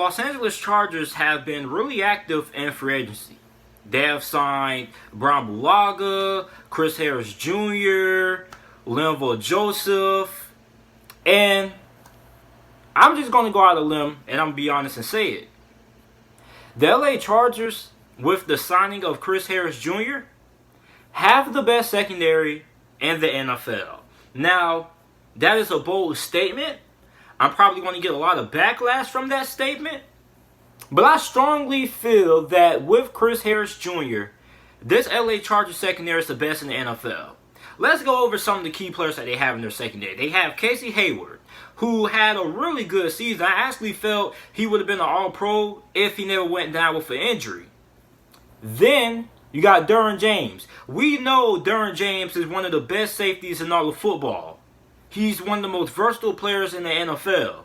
Los Angeles Chargers have been really active in free agency. They have signed Bryan Bulaga, Chris Harris Jr., Linval Joseph, and I'm just going to go out on a limb and I'm going to be honest and say it. The LA Chargers, with the signing of Chris Harris Jr., have the best secondary in the NFL. Now, that is a bold statement. I'm probably going to get a lot of backlash from that statement. But I strongly feel that with Chris Harris Jr., this LA Chargers secondary is the best in the NFL. Let's go over some of the key players that they have in their secondary. They have Casey Hayward, who had a really good season. I actually felt he would have been an All-Pro if he never went down with an injury. Then you got Derwin James. We know Derwin James is one of the best safeties in all of football. He's one of the most versatile players in the NFL.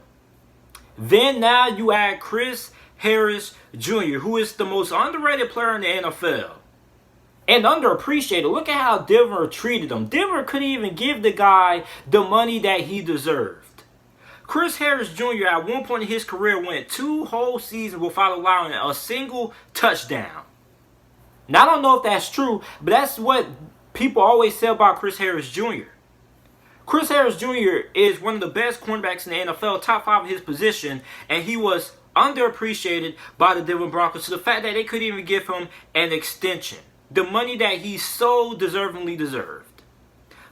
Then now you add Chris Harris Jr., who is the most underrated player in the NFL. And underappreciated. Look at how Denver treated him. Denver couldn't even give the guy the money that he deserved. Chris Harris Jr. at one point in his career went 2 whole seasons without allowing a single touchdown. Now, I don't know if that's true, but that's what people always say about Chris Harris Jr. Chris Harris Jr. is one of the best cornerbacks in the NFL, top 5 of his position, and he was underappreciated by the Denver Broncos to the fact that they couldn't even give him an extension. The money that he so deservingly deserved.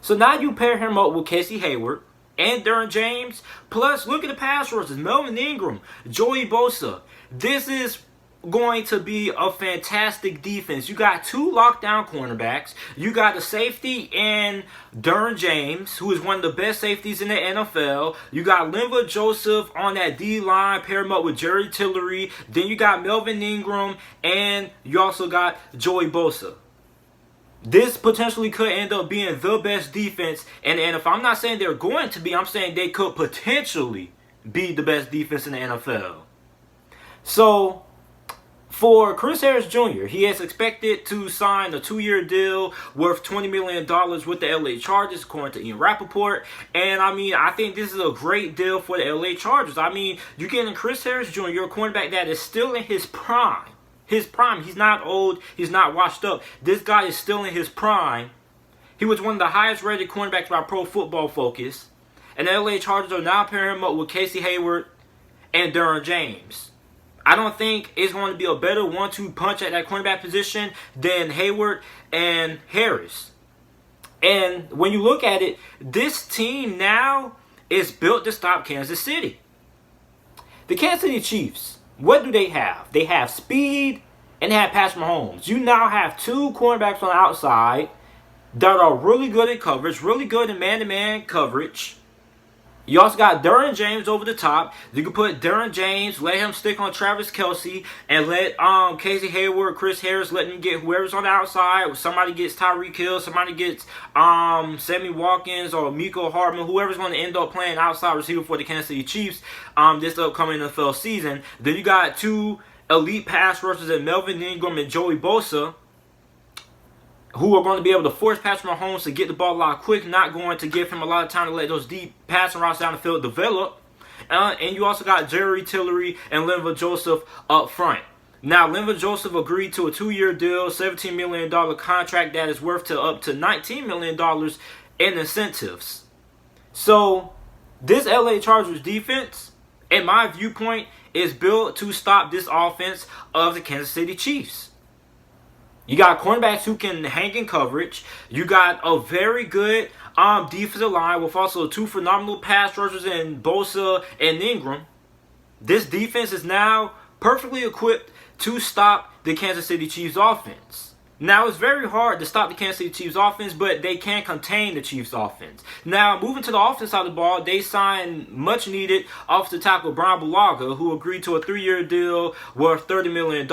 So now you pair him up with Casey Hayward and Derwin James. Plus, look at the pass rushers. Melvin Ingram, Joey Bosa. This is going to be a fantastic defense. You got 2 lockdown cornerbacks. You got a safety in Derwin James, who is one of the best safeties in the NFL. You got Linval Joseph on that D-line, pair him up with Jerry Tillery. Then you got Melvin Ingram, and you also got Joey Bosa. This potentially could end up being the best defense in the NFL. I'm not saying they're going to be. I'm saying they could potentially be the best defense in the NFL. So, for Chris Harris Jr., he is expected to sign a 2-year deal worth $20 million with the LAChargers, according to Ian Rappaport. And, I think this is a great deal for the LAChargers. You're getting Chris Harris Jr., a cornerback that is still in his prime. His prime. He's not old. He's not washed up. This guy is still in his prime. He was one of the highest rated cornerbacks by Pro Football Focus. And the LAChargers are now pairing him up with Casey Hayward and Derwin James. I don't think it's going to be a better 1-2 punch at that cornerback position than Hayward and Harris. And when you look at it, this team now is built to stop Kansas City. The Kansas City Chiefs, what do they have? They have speed and they have Patrick Mahomes. You now have 2 cornerbacks on the outside that are really good in coverage, really good in man-to-man coverage. You also got Derwin James over the top. You can put Derwin James, let him stick on Travis Kelce, and let Casey Hayward, Chris Harris, let them get whoever's on the outside. Somebody gets Tyreek Hill, somebody gets Sammy Watkins or Mecole Hardman, whoever's going to end up playing outside receiver for the Kansas City Chiefs this upcoming NFL season. Then you got 2 elite pass rushers in Melvin Ingram and Joey Bosa, who are going to be able to force Patrick Mahomes to get the ball a lot quick, not going to give him a lot of time to let those deep passing routes down the field develop. And you also got Jerry Tillery and Linval Joseph up front. Now, Linval Joseph agreed to a 2-year deal, $17 million contract that is worth up to $19 million in incentives. So, this LA Chargers defense, in my viewpoint, is built to stop this offense of the Kansas City Chiefs. You got cornerbacks who can hang in coverage. You got a very good defensive line with also 2 phenomenal pass rushers in Bosa and Ingram. This defense is now perfectly equipped to stop the Kansas City Chiefs offense. Now, it's very hard to stop the Kansas City Chiefs offense, but they can contain the Chiefs offense. Now, moving to the offense side of the ball, they signed much-needed offensive tackle Bryan Bulaga, who agreed to a 3-year deal worth $30 million.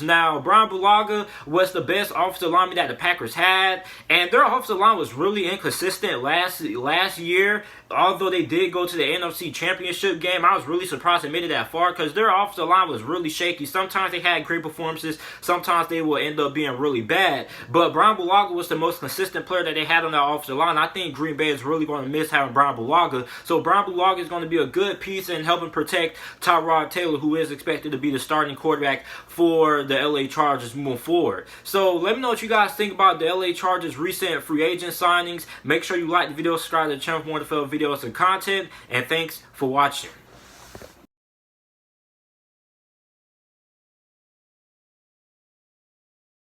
Now, Bryan Bulaga was the best offensive lineman that the Packers had, and their offensive line was really inconsistent last year. Although they did go to the NFC Championship game, I was really surprised they made it that far because their offensive line was really shaky. Sometimes they had great performances, sometimes they will end up being really bad. bad. But Bryan Bulaga was the most consistent player that they had on that offensive line. I think Green Bay is really going to miss having Bryan Bulaga. So Bryan Bulaga is going to be a good piece in helping protect Tyrod Taylor, who is expected to be the starting quarterback for the LA Chargers moving forward. So let me know what you guys think about the LA Chargers recent free agent signings. Make sure you like the video, subscribe to the channel for more NFL videos and content. And thanks for watching.